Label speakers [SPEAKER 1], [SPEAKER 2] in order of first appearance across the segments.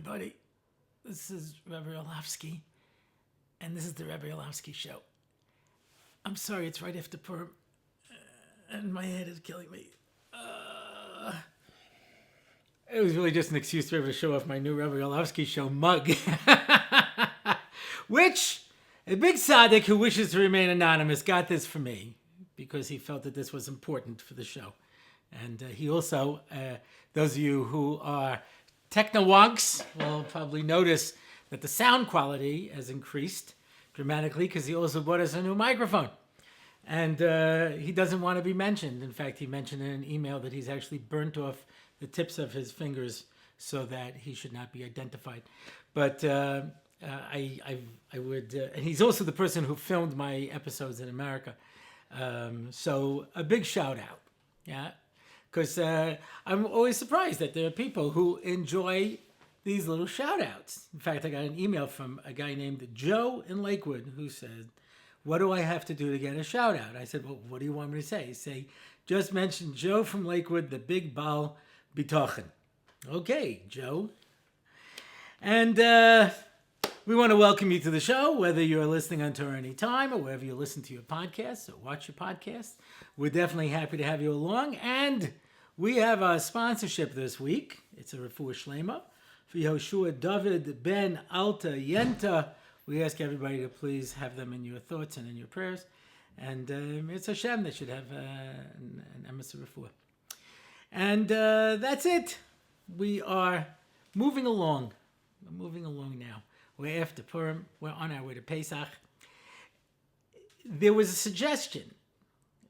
[SPEAKER 1] everybody. This is Rabbi Orlofsky, and this is the Rabbi Orlofsky Show. I'm sorry, it's right after Purim, and my head is killing me. It was really just an excuse to be able to show off my new Rabbi Orlofsky Show mug, which a big tzaddik who wishes to remain anonymous got this for me because he felt that this was important for the show. And he also, those of you who are techno-wonks will probably notice that the sound quality has increased dramatically because he also bought us a new microphone. And he doesn't want to be mentioned. In fact, he mentioned in an email that he's actually burnt off the tips of his fingers so that he should not be identified. But I would, and he's also the person who filmed my episodes in America. So a big shout out, yeah. Because I'm always surprised that there are people who enjoy these little shout-outs. In fact, I got an email from a guy named Joe in Lakewood who said, what do I have to do to get a shout-out? I said, well, what do you want me to say? Say, just mention Joe from Lakewood, the big Baal Bitochen. Okay, Joe. And we want to welcome you to the show, whether you're listening on tour any time or wherever you listen to your podcasts or watch your podcasts. We're definitely happy to have you along. And we have a sponsorship this week. It's a refuah shlema for Yehoshua David Ben Alta Yenta. We ask everybody to please have them in your thoughts and in your prayers. And it's Hashem that should have an emes refuah. And that's it. We are moving along. We're moving along now. We're after Purim. We're on our way to Pesach. There was a suggestion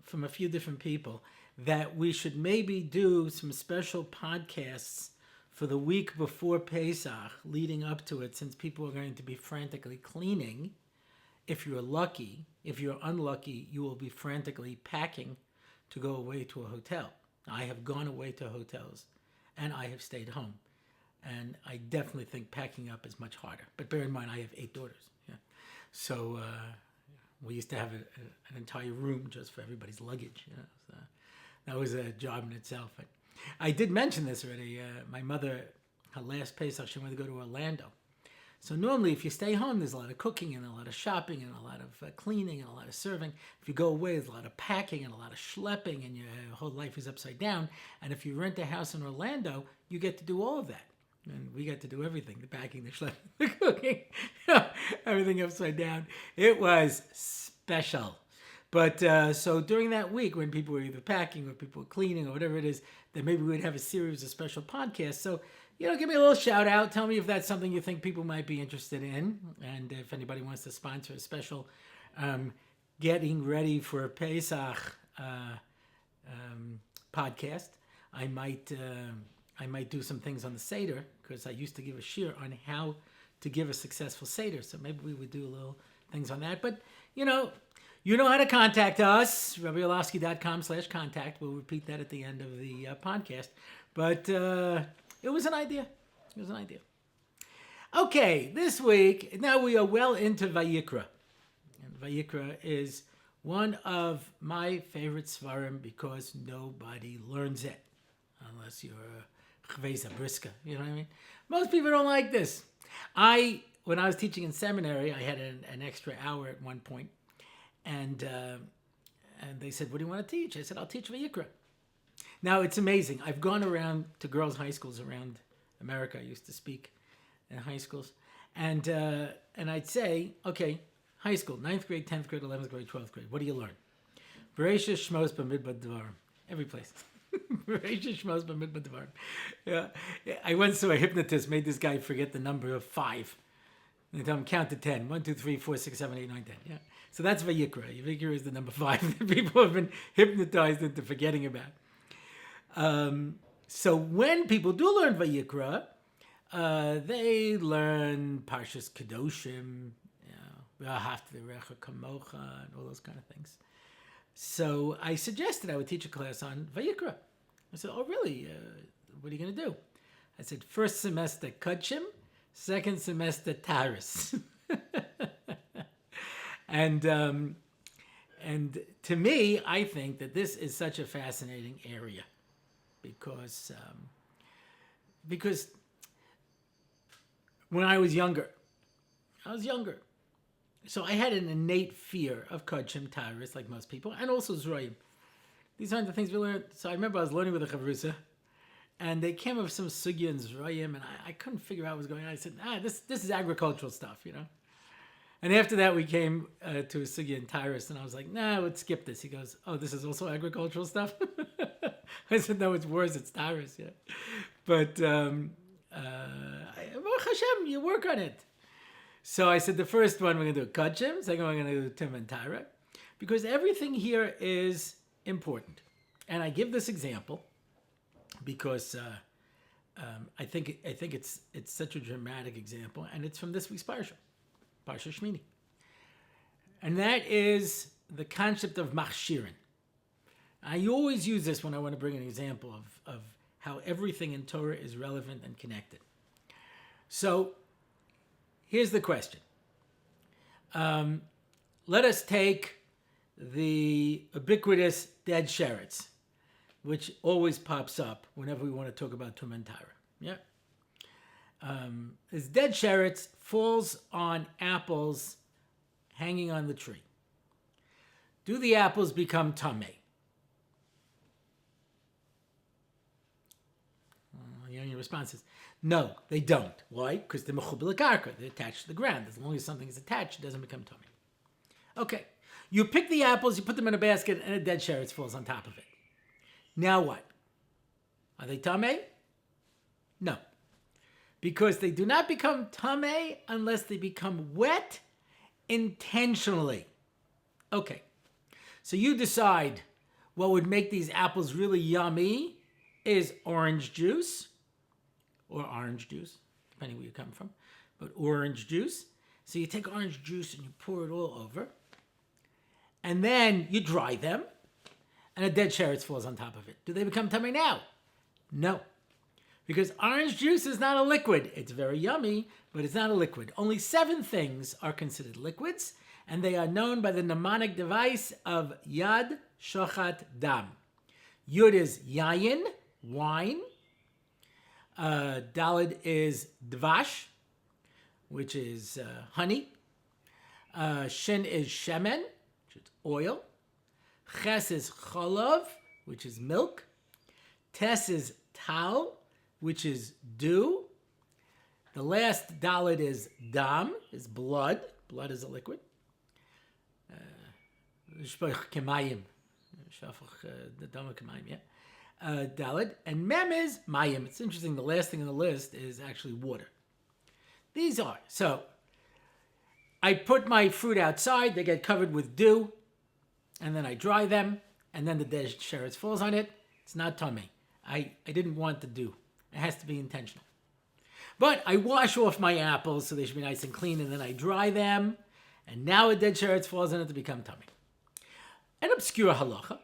[SPEAKER 1] from a few different people that we should maybe do some special podcasts for the week before Pesach, leading up to it, since people are going to be frantically cleaning. If you're lucky, if you're unlucky, you will be frantically packing to go away to a hotel. I have gone away to hotels, and I have stayed home. And I definitely think packing up is much harder. But bear in mind, I have 8 daughters. Yeah. So we used to have an entire room just for everybody's luggage. You know? So that was a job in itself. I did mention this already. My mother, her last Pesach, she wanted to go to Orlando. So normally if you stay home, there's a lot of cooking and a lot of shopping and a lot of cleaning and a lot of serving. If you go away, there's a lot of packing and a lot of schlepping and your whole life is upside down. And if you rent a house in Orlando, you get to do all of that. And we got to do everything, the packing, the schlepping, the cooking, everything upside down. It was special. But so during that week when people were either packing or people were cleaning or whatever it is, then maybe we'd have a series of special podcasts. So, give me a little shout out. Tell me if that's something you think people might be interested in. And if anybody wants to sponsor a special getting ready for a Pesach podcast, I might do some things on the Seder, because I used to give a shiur on how to give a successful Seder. So maybe we would do a little things on that. But, you know how to contact us, RabbiOrlofsky.com/contact. We'll repeat that at the end of the podcast. But it was an idea. Okay, this week, now we are well into Vayikra. And Vayikra is one of my favorite svarim because nobody learns it. Unless you're a chveza briska, you know what I mean? Most people don't like this. When I was teaching in seminary, I had an extra hour at one point. And they said, what do you want to teach? I said, I'll teach Vayikra. Now, it's amazing. I've gone around to girls' high schools around America. I used to speak in high schools. And I'd say, okay, high school, 9th grade, 10th grade, 11th grade, 12th grade. What do you learn? Bereshis, Shmos, Bamidbar, Devarim. Every place. Bereshis, Shmos, Bamidbar, Devarim. Yeah. I once saw a hypnotist made this guy forget the number of 5. They tell him count to 10. 1, 2, 3, 4, 6, 7, 8, 9, 10. Yeah. So that's Vayikra. Vayikra is the number 5 that people have been hypnotized into forgetting about. So when people do learn Vayikra, they learn Parshas Kedoshim, V'ahavta Kamocha, and all those kind of things. So I suggested I would teach a class on Vayikra. I said, oh, really? What are you going to do? I said, first semester Kudshim, second semester Taris. And to me, I think that this is such a fascinating area because when I was younger. So I had an innate fear of Kodshim Tyrus, like most people, and also Zroyim. These aren't the things we learned. So I remember I was learning with a Chavrusa, and they came up with some Sugya and Zroyim, and I couldn't figure out what was going on. I said, this is agricultural stuff, And after that, we came to a Sugya and Tyrus, and I was like, let's skip this. He goes, oh, this is also agricultural stuff? I said, no, it's worse, it's Tyrus, yeah. But, Baruch Hashem, you work on it. So I said, the first one, we're going to do Kodshim, second one, we're going to do Tim and Tyra, because everything here is important. And I give this example because I think it's such a dramatic example, and it's from this week's Parsha Shmini. And that is the concept of machshirin. I always use this when I want to bring an example of how everything in Torah is relevant and connected. So, here's the question. Let us take the ubiquitous dead sherets, which always pops up whenever we want to talk about Tum and Tyra. Yeah. This dead sherets falls on apples hanging on the tree. Do the apples become tamei? Your response is, no, they don't. Why? Because they're mechubel karka. They're attached to the ground. As long as something is attached, it doesn't become tamei. Okay. You pick the apples, you put them in a basket, and a dead sherets falls on top of it. Now what? Are they tamei? No. Because they do not become tamei unless they become wet intentionally. Okay. So you decide what would make these apples really yummy is orange juice, or orange juice, depending where you come from, but orange juice. So you take orange juice and you pour it all over, and then you dry them, and a dead sherets falls on top of it. Do they become tamei now? No. Because orange juice is not a liquid. It's very yummy, but it's not a liquid. Only 7 things are considered liquids, and they are known by the mnemonic device of Yad, Shochat, Dam. Yud is yayin, wine. Dalid is dvash, which is honey. Shin is shemen, which is oil. Ches is cholov, which is milk. Tes is tal, which is dew. The last dalid is dam, is blood. Blood is a liquid. Shpoich kemayim. Dalid. And mem is mayim. It's interesting, the last thing on the list is actually water. These are. So, I put my fruit outside, they get covered with dew, and then I dry them, and then the dead sherets falls on it. It's not tamei. I didn't want the dew. It has to be intentional. But I wash off my apples so they should be nice and clean, and then I dry them, and now a dead sherets falls on it to become tamei. An obscure halacha,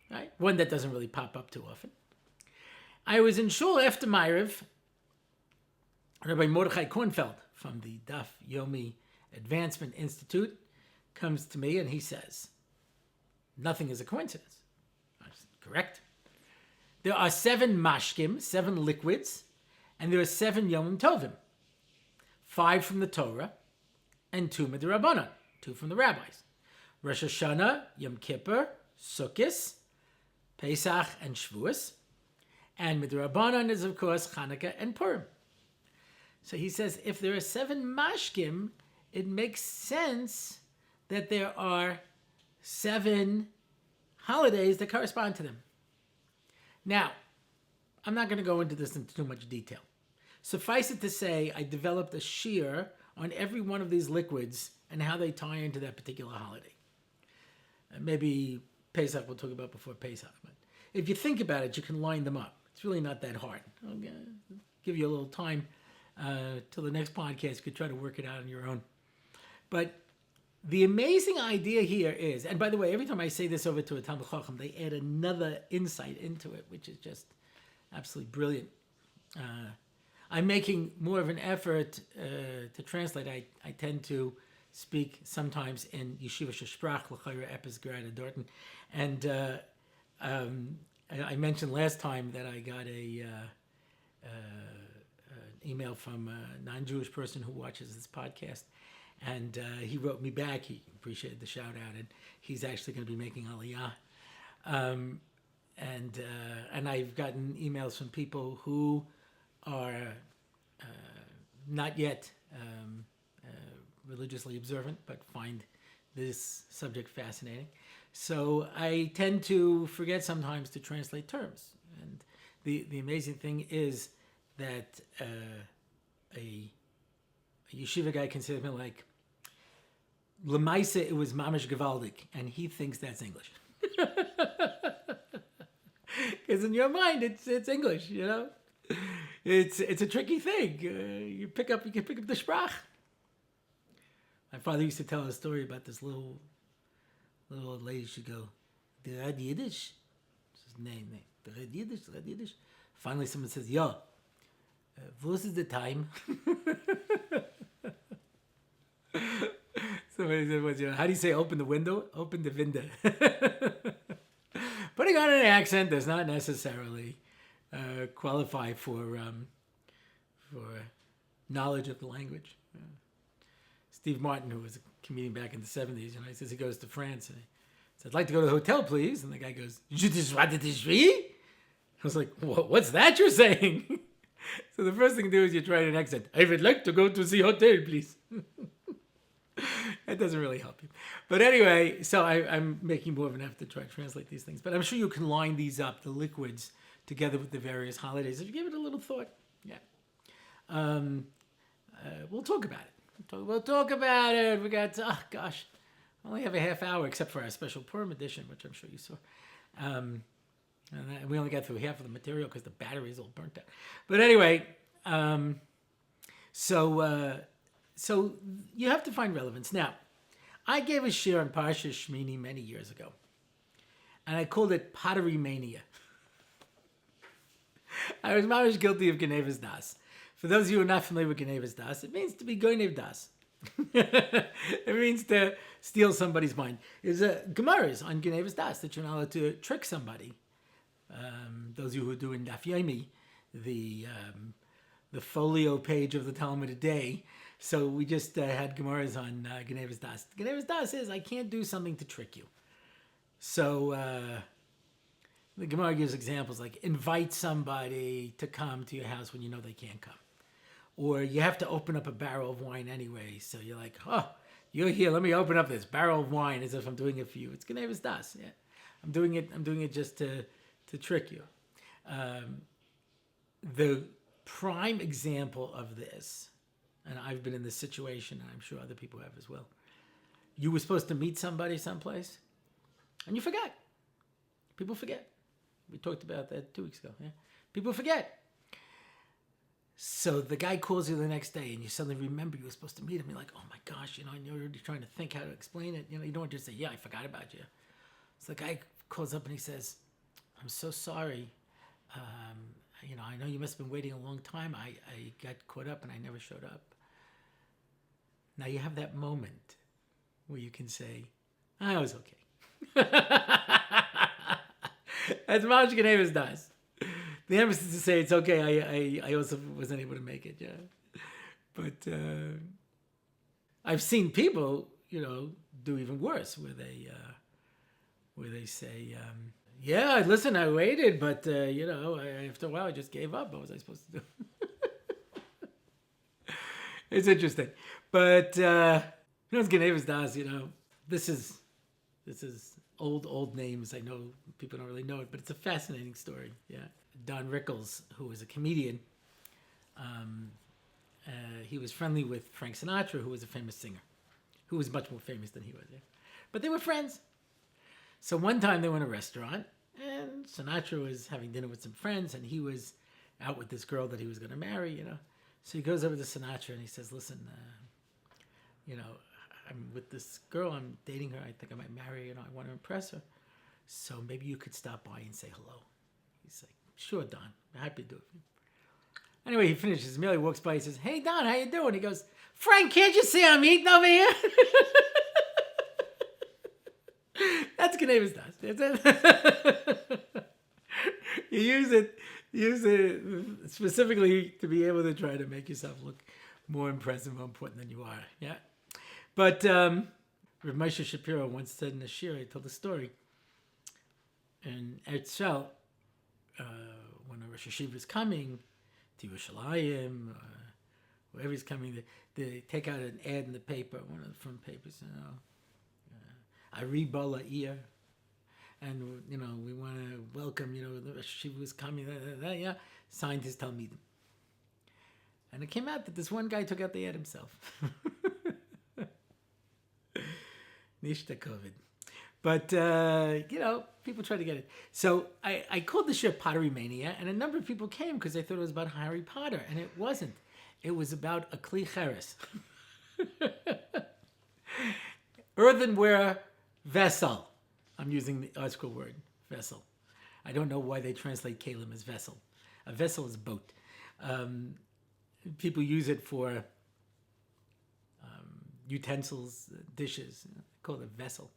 [SPEAKER 1] right? One that doesn't really pop up too often. I was in shul after Ma'ariv. Rabbi Mordechai Kornfeld from the Daf Yomi Advancement Institute comes to me and he says, nothing is a coincidence. I said, correct. There are 7 mashkim, 7 liquids, and there are 7 yomim tovim. 5 from the Torah and 2 midrabanan, 2 from the rabbis. Rosh Hashanah, Yom Kippur, Sukkot, Pesach, and Shavuos. And midrabanan is, of course, Hanukkah and Purim. So he says, if there are 7 mashkim, it makes sense that there are 7 holidays that correspond to them. Now, I'm not going to go into this in too much detail. Suffice it to say, I developed a shiur on every one of these liquids and how they tie into that particular holiday. Maybe Pesach we'll talk about before Pesach. But if you think about it, you can line them up. It's really not that hard. I'll give you a little time till the next podcast. You could try to work it out on your own. But the amazing idea here is, and by the way, every time I say this over to a Talmid Chacham, they add another insight into it, which is just absolutely brilliant. I'm making more of an effort to translate. I tend to speak sometimes in Yeshiva Shesprach, L'chayra Epis Gerada Dorton. And I mentioned last time that I got an email from a non-Jewish person who watches this podcast. And he wrote me back. He appreciated the shout out, and he's actually going to be making Aliyah. And I've gotten emails from people who are not yet religiously observant, but find this subject fascinating. So I tend to forget sometimes to translate terms. And the amazing thing is that a yeshiva guy considers me like, Lemaisa, it was mamish gevaldik, and he thinks that's English. Because in your mind, it's English, you know. It's a tricky thing. You can pick up the sprach. My father used to tell a story about this little old lady. She'd go, "The Red Yiddish." It's his name. The Red Yiddish. Finally, someone says, "Yo, what is the time?" Somebody said, "How do you say open the window?" Open the window. Putting on an accent does not necessarily qualify for knowledge of the language. Steve Martin, who was a comedian back in the 70s, he says he goes to France and he says, "I'd like to go to the hotel, please." And the guy goes, "I was like, "What's that you're saying?" So the first thing to do is you try an accent. "I would like to go to the hotel, please." That doesn't really help you. But anyway, so I'm making more of an effort to try to translate these things. But I'm sure you can line these up, the liquids, together with the various holidays. If you give it a little thought, yeah. We'll talk about it. We'll talk about it. We got, I only have a half hour, except for our special Purim edition, which I'm sure you saw. And we only got through half of the material because the battery is all burnt out. But anyway, so you have to find relevance. Now, I gave a shir on Parsha Shmini many years ago, and I called it Pottery Mania. I was guilty of Genevas Das. For those of you who are not familiar with Genevas Das, it means to be Gonev Das. It means to steal somebody's mind. There's Gemaras on Genevas Das that you're not allowed to trick somebody. Those of you who are doing Daf Yomi, the folio page of the Talmud a day. So we just had Gemaras on Genevas Das. Genevas Das is, I can't do something to trick you. So the Gemara gives examples like invite somebody to come to your house when you know they can't come. Or you have to open up a barrel of wine anyway. So you're like, "Oh, you're here. Let me open up this barrel of wine as if I'm doing it for you." It's Genevas Das. Yeah, I'm doing it just to trick you. The prime example of this, and I've been in this situation, and I'm sure other people have as well. You were supposed to meet somebody someplace, and you forgot. People forget. We talked about that 2 weeks ago. Yeah? People forget. So the guy calls you the next day, and you suddenly remember you were supposed to meet him. You're like, "Oh my gosh," and you're already trying to think how to explain it. You don't just say, "Yeah, I forgot about you." So the guy calls up and he says, "I'm so sorry. I know you must have been waiting a long time. I got caught up and I never showed up." Now you have that moment where you can say, "I was okay." That's Mamash Genevas Das. The emphasis to say it's okay. I also wasn't able to make it. Yeah, but I've seen people, do even worse, where they say, "Yeah, listen, I waited, but after a while I just gave up. What was I supposed to do?" It's interesting, but it's Genevas Das. This is old names. I know people don't really know it, but it's a fascinating story. Yeah, Don Rickles, who was a comedian, he was friendly with Frank Sinatra, who was a famous singer, who was much more famous than he was. Yeah? But they were friends. So one time they were in a restaurant, and Sinatra was having dinner with some friends, and he was out with this girl that he was going to marry. So he goes over to Sinatra and he says, "Listen, I'm with this girl. I'm dating her. I think I might marry her. I want to impress her. So maybe you could stop by and say hello." He's like, "Sure, Don. I'm happy to do it for you." Anyway, he finishes his meal. He walks by. He says, "Hey, Don, how you doing?" He goes, "Frank, can't you see I'm eating over here?" That's Genevas Das. You use it specifically to be able to try to make yourself look more impressive, more important than you are. Yeah. But Rav Moshe Shapiro once said in a shir, he told a story. In Eretz Yisrael, when a Rosh Hashiva is coming to Yerushalayim, wherever he's coming, they take out an ad in the paper, one of the front papers, Ari Bala Ir. And, we want to welcome, the Rosh Hashiva was coming, yeah, signed his Talmidim. And it came out that this one guy took out the ad himself. Nishta COVID. But, people try to get it. So I called the show Pottery Mania, and a number of people came because they thought it was about Harry Potter, and it wasn't. It was about a Kli Cheres. Earthenware vessel. I'm using the article word, vessel. I don't know why they translate kalim as vessel. A vessel is a boat. People use it for utensils, dishes. They call it vessel.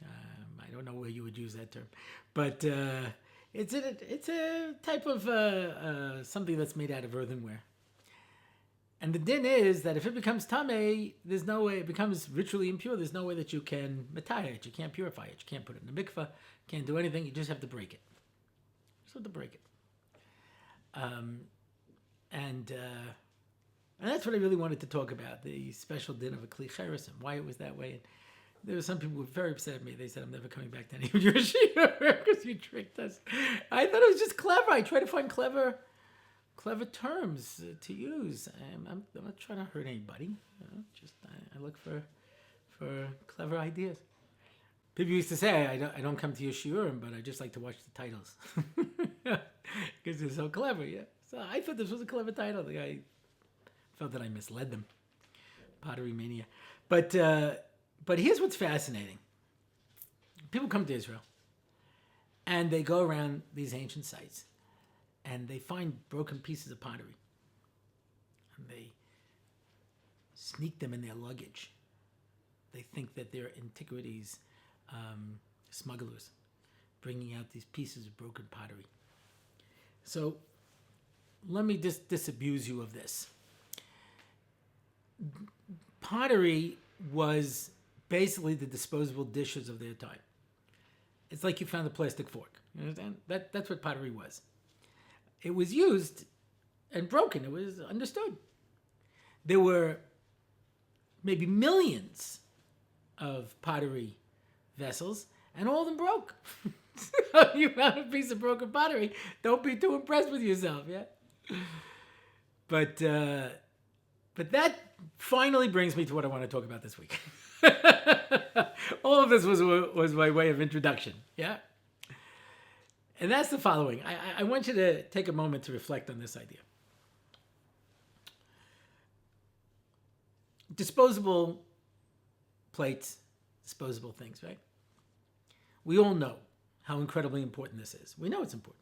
[SPEAKER 1] I don't know where you would use that term. But it's a type of something that's made out of earthenware. And the din is that if it becomes tamei, there's no way, it becomes ritually impure, there's no way that you can matayah it, you can't purify it, you can't put it in a mikveh, can't do anything, you just have to break it. Just have to break it. And that's what I really wanted to talk about, the special din of a Kli Cheres and why it was that way. And there were some people who were very upset at me. They said, I'm never coming back to any of your yeshiva because you tricked us. I thought it was just clever. I try to find clever terms to use. I'm not trying to hurt anybody. I look for clever ideas. People used to say I don't come to your shiurim, but I just like to watch the titles because they're so clever. Yeah. So I thought this was a clever title. The guy felt that I misled them. Pottery Mania, but here's what's fascinating. People come to Israel, and they go around these ancient sites. And they find broken pieces of pottery. And they sneak them in their luggage. They think that they're antiquities smugglers bringing out these pieces of broken pottery. So let me just disabuse you of this. Pottery was basically the disposable dishes of their time. It's like you found a plastic fork. You understand? That's what pottery was. It was used and broken. It was understood. There were maybe millions of pottery vessels, and all of them broke. So you found a piece of broken pottery. Don't be too impressed with yourself, yeah? But that finally brings me to what I want to talk about this week. All of this was my way of introduction, yeah? And that's the following. I want you to take a moment to reflect on this idea. Disposable plates, disposable things, right? We all know how incredibly important this is. We know it's important.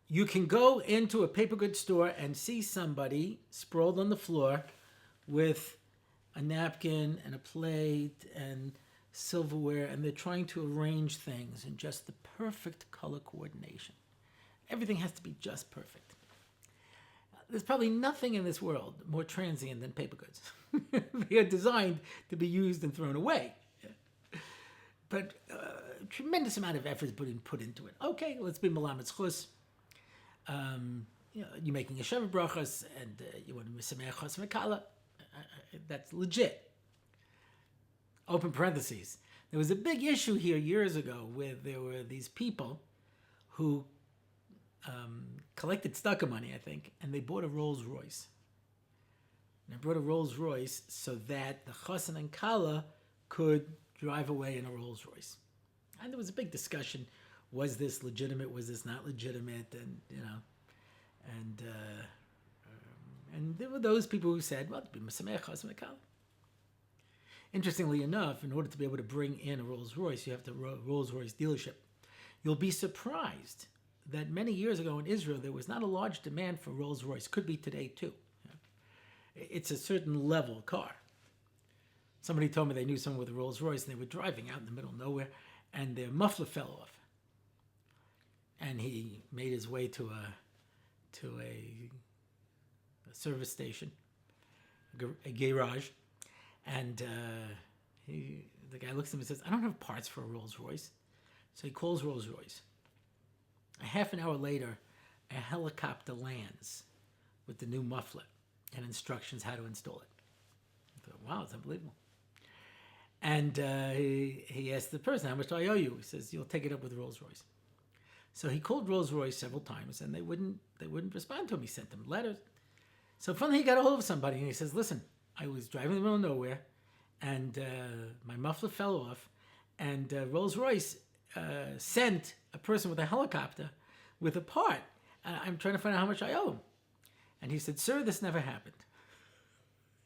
[SPEAKER 1] You can go into a paper goods store and see somebody sprawled on the floor with a napkin and a plate and silverware, and they're trying to arrange things in just the perfect color coordination. Everything has to be just perfect. There's probably nothing in this world more transient than paper goods. They are designed to be used and thrown away. But a tremendous amount of effort is put into it. Okay, let's be malamet chus. You're making a sheva brachas, and you want to misameach chas mekala. That's legit. Open parentheses. There was a big issue here years ago where there were these people who collected tzedakah money, I think, and they bought a Rolls Royce. And they bought a Rolls Royce so that the chassan and kala could drive away in a Rolls Royce. And there was a big discussion: was this legitimate? Was this not legitimate? And there were those people who said, well, be mesamech chassan and kala. Interestingly enough, in order to be able to bring in a Rolls Royce, you have to Rolls Royce dealership. You'll be surprised that many years ago in Israel, there was not a large demand for Rolls Royce. Could be today too. It's a certain level car. Somebody told me they knew someone with a Rolls Royce, and they were driving out in the middle of nowhere, and their muffler fell off. and he made his way to a service station, a garage, and the guy looks at him and says, "I don't have parts for a Rolls Royce." So he calls Rolls Royce. A half an hour later, a helicopter lands with the new muffler and instructions how to install it. I thought, wow, it's unbelievable. And he asked the person, "How much do I owe you?" He says, "You'll take it up with Rolls Royce." So he called Rolls Royce several times, and they wouldn't respond to him. He sent them letters. So finally, he got a hold of somebody, and he says, "Listen, I was driving in the middle of nowhere, and my muffler fell off, and Rolls Royce sent a person with a helicopter with a part. I'm trying to find out how much I owe him." And he said, "Sir, this never happened."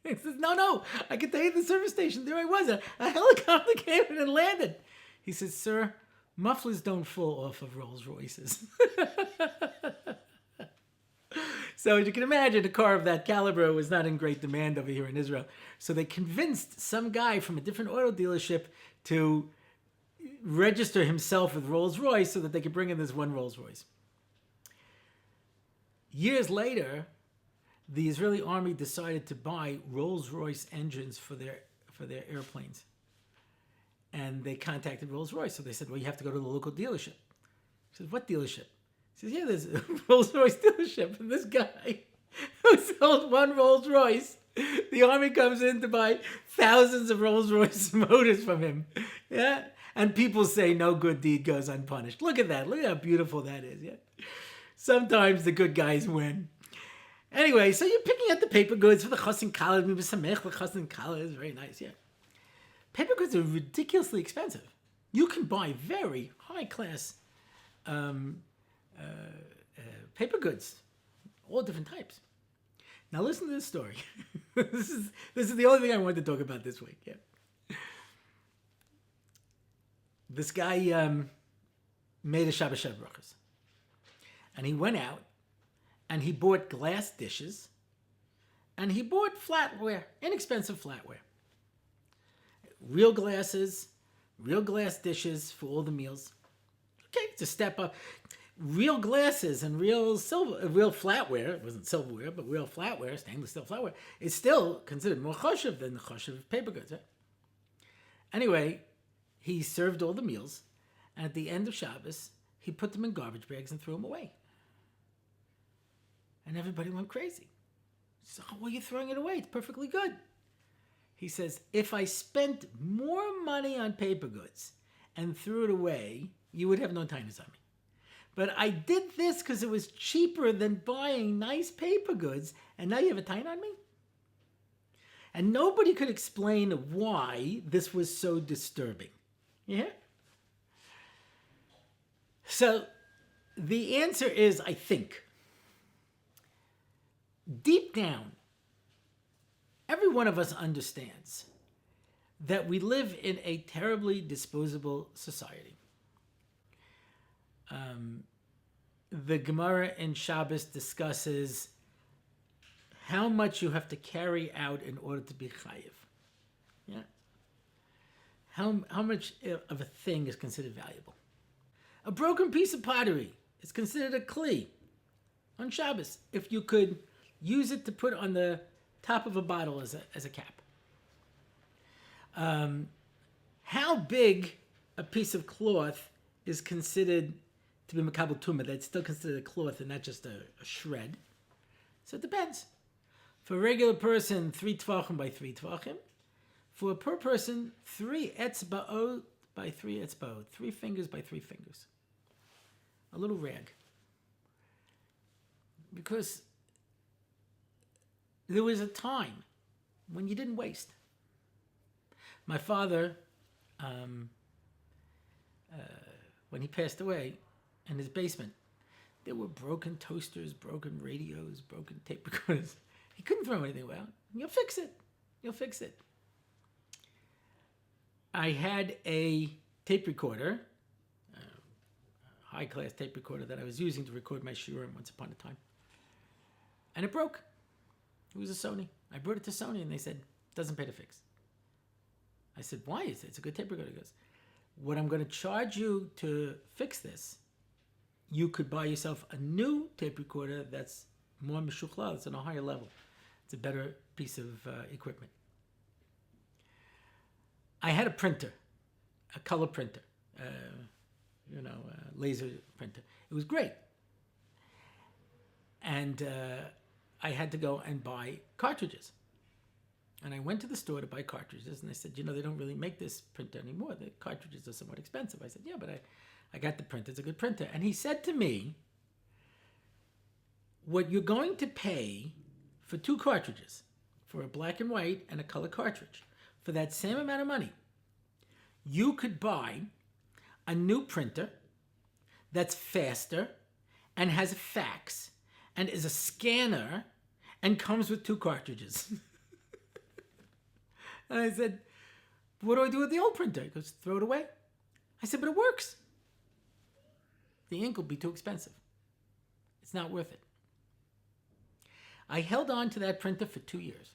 [SPEAKER 1] He says, no, I can tell you the service station. There I was. A helicopter came in and landed. He says, "Sir, mufflers don't fall off of Rolls Royces." So as you can imagine, a car of that caliber was not in great demand over here in Israel. So they convinced some guy from a different auto dealership to register himself with Rolls Royce so that they could bring in this one Rolls Royce. Years later, the Israeli army decided to buy Rolls Royce engines for their airplanes. And they contacted Rolls Royce. So they said, "Well, you have to go to the local dealership." He says, "What dealership?" He says, "Yeah, there's a Rolls Royce dealership." And this guy who sold one Rolls Royce, the army comes in to buy thousands of Rolls Royce motors from him. Yeah. And people say no good deed goes unpunished. Look at that. Look at how beautiful that is. Yeah. Sometimes the good guys win. Anyway, so you're picking up the paper goods for the Chassan Kala. The Chassan Kala is very nice, yeah. Paper goods are ridiculously expensive. You can buy very high-class paper goods, all different types. Now listen to this story. This is the only thing I wanted to talk about this week, yeah. This guy made a Shabbat Shalom brachas. And he went out and he bought glass dishes and he bought flatware, inexpensive flatware. Real glasses, real glass dishes for all the meals. Okay, it's a step up. Real glasses and real flatware, it wasn't silverware, but real flatware, stainless steel flatware, is still considered more choshev than the choshev of paper goods, right? Anyway, he served all the meals, and at the end of Shabbos, he put them in garbage bags and threw them away. And everybody went crazy. So, "Why are you throwing it away? It's perfectly good." He says, "If I spent more money on paper goods and threw it away, you would have no tinus on me. But I did this because it was cheaper than buying nice paper goods, and now you have a tine on me?" And nobody could explain why this was so disturbing. Yeah? So the answer is, I think, deep down, every one of us understands that we live in a terribly disposable society. The Gemara in Shabbos discusses how much you have to carry out in order to be chayiv. Yeah? How much of a thing is considered valuable? A broken piece of pottery is considered a kli on Shabbos if you could use it to put on the top of a bottle as a cap. How big a piece of cloth is considered to be makabel tumah? That's still considered a cloth and not just a shred. So it depends. For a regular person, 3 tvachim by 3 tvachim. For a per person, 3 etzbaot by 3 etzbaot. 3 fingers by 3 fingers. A little rag. Because there was a time when you didn't waste. My father, when he passed away, in his basement, there were broken toasters, broken radios, broken tape recorders. He couldn't throw anything away. You'll fix it. You'll fix it. I had a tape recorder, a high-class tape recorder that I was using to record my shiurim once upon a time. And it broke. It was a Sony. I brought it to Sony and they said, "Doesn't pay to fix." I said, "Why?" It's a good tape recorder. He goes, "What I'm going to charge you to fix this you could buy yourself a new tape recorder that's more meshuchlal, it's on a higher level. It's a better piece of equipment. I had a printer, a color printer, laser printer. It was great. And I had to go and buy cartridges. And I went to the store to buy cartridges, and they said, they don't really make this printer anymore. The cartridges are somewhat expensive. I said, yeah, but I got the printer. It's a good printer. And he said to me, what you're going to pay for 2 cartridges, for a black and white and a color cartridge, for that same amount of money, you could buy a new printer that's faster and has a fax and is a scanner and comes with 2 cartridges. And I said, what do I do with the old printer? He goes, throw it away. I said, but it works. The ink will be too expensive. It's not worth it. I held on to that printer for 2 years.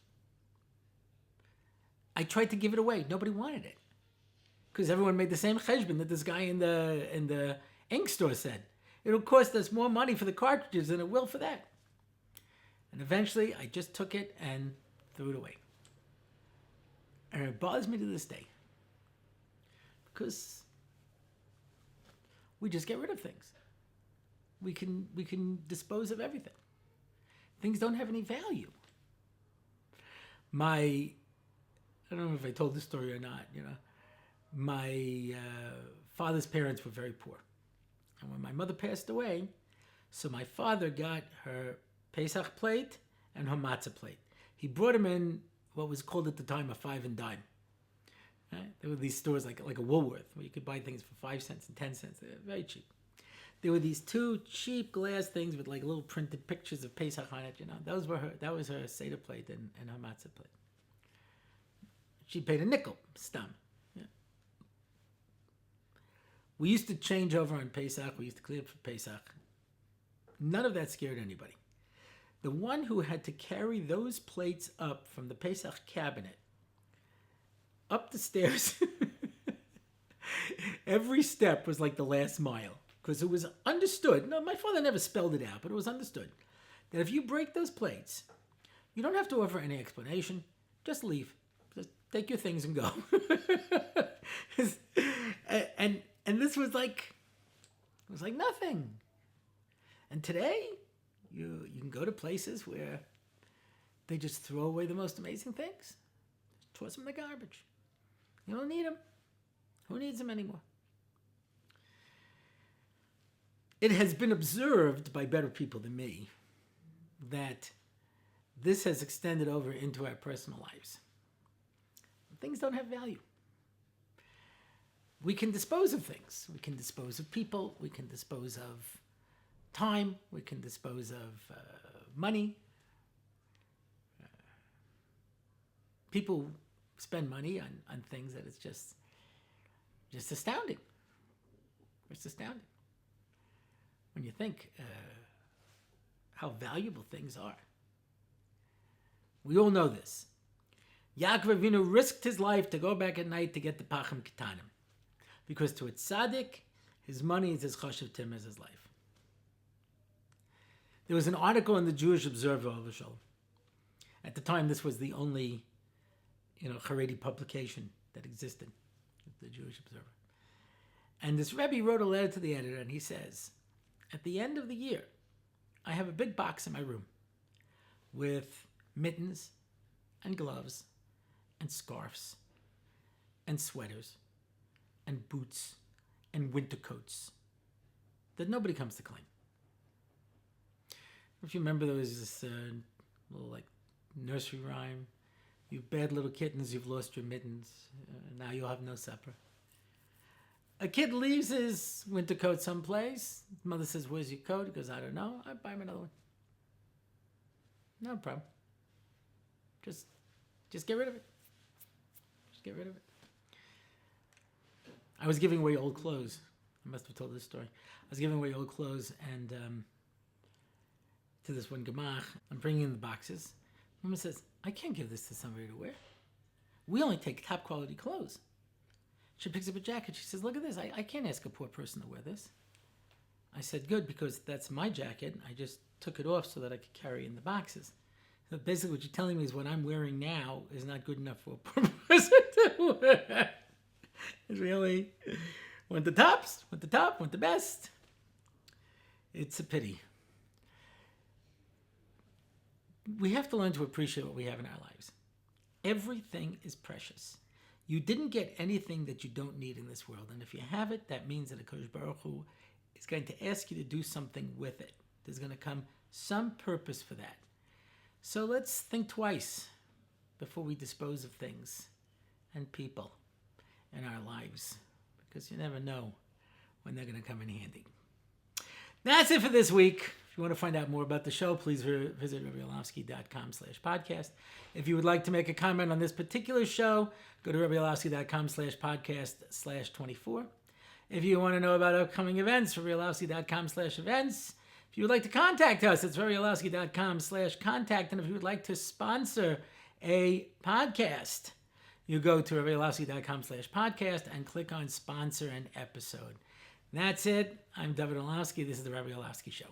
[SPEAKER 1] I tried to give it away. Nobody wanted it. Because everyone made the same cheshbon that this guy in the ink store said. It'll cost us more money for the cartridges than it will for that. And eventually, I just took it and threw it away. And it bothers me to this day. Because we just get rid of things. We can dispose of everything. Things don't have any value. I don't know if I told this story or not, My father's parents were very poor. And when my mother passed away, so my father got her Pesach plate and her matzah plate. He brought them in what was called at the time a 5 and dime. Right? There were these stores like a Woolworth where you could buy things for 5 cents and 10 cents. They were very cheap. There were these 2 cheap glass things with like little printed pictures of Pesach on it. That was her Seder plate and her matzah plate. She paid a nickel, stam. Yeah. We used to change over on Pesach. We used to clean up for Pesach. None of that scared anybody. The one who had to carry those plates up from the Pesach cabinet, up the stairs, every step was like the last mile. Because it was understood, no, my father never spelled it out, but it was understood, that if you break those plates, you don't have to offer any explanation. Just leave. Just take your things and go. and this was like, it was like nothing. And today, you can go to places where they just throw away the most amazing things. Toss them in the garbage. You don't need them. Who needs them anymore? It has been observed by better people than me that this has extended over into our personal lives. Things don't have value. We can dispose of things. We can dispose of people. We can dispose of time. We can dispose of money. People spend money on things that it's just astounding. It's astounding when you think how valuable things are. We all know this. Yaakov Avinu risked his life to go back at night to get the Pachim Ketanim. Because to a tzaddik, his money is as chashuv to him as his life. There was an article in the Jewish Observer of Shalom. At the time, this was the only, Haredi publication that existed, the Jewish Observer. And this Rebbe wrote a letter to the editor, and he says, at the end of the year, I have a big box in my room with mittens and gloves and scarves and sweaters and boots and winter coats that nobody comes to claim. If you remember, there was this little nursery rhyme. You bad little kittens, you've lost your mittens. Now you'll have no supper. A kid leaves his winter coat someplace. His mother says, where's your coat? He goes, I don't know. I buy him another one. No problem. Just get rid of it. Just get rid of it. I was giving away old clothes. I must have told this story. I was giving away old clothes and to this one gemach. I'm bringing in the boxes. Mama says, I can't give this to somebody to wear. We only take top quality clothes. She picks up a jacket. She says, look at this. I can't ask a poor person to wear this. I said, good, because that's my jacket. I just took it off so that I could carry in the boxes. So basically what you're telling me is what I'm wearing now is not good enough for a poor person to wear. It's really, want the tops, want the top, want the best. It's a pity. We have to learn to appreciate what we have in our lives. Everything is precious. You didn't get anything that you don't need in this world. And if you have it, that means that HaKadosh Baruch Hu is going to ask you to do something with it. There's going to come some purpose for that. So let's think twice before we dispose of things and people in our lives, because you never know when they're going to come in handy. That's it for this week. If you want to find out more about the show, please visit RabbiOrlofsky.com/podcast. If you would like to make a comment on this particular show, go to RabbiOrlofsky.com/podcast/24. If you want to know about upcoming events, RabbiOrlofsky.com/events. If you would like to contact us, it's RabbiOrlofsky.com/contact. And if you would like to sponsor a podcast, you go to RabbiOrlofsky.com/podcast and click on sponsor an episode. That's it. I'm David Orlofsky. This is the Rabbi Orlofsky Show.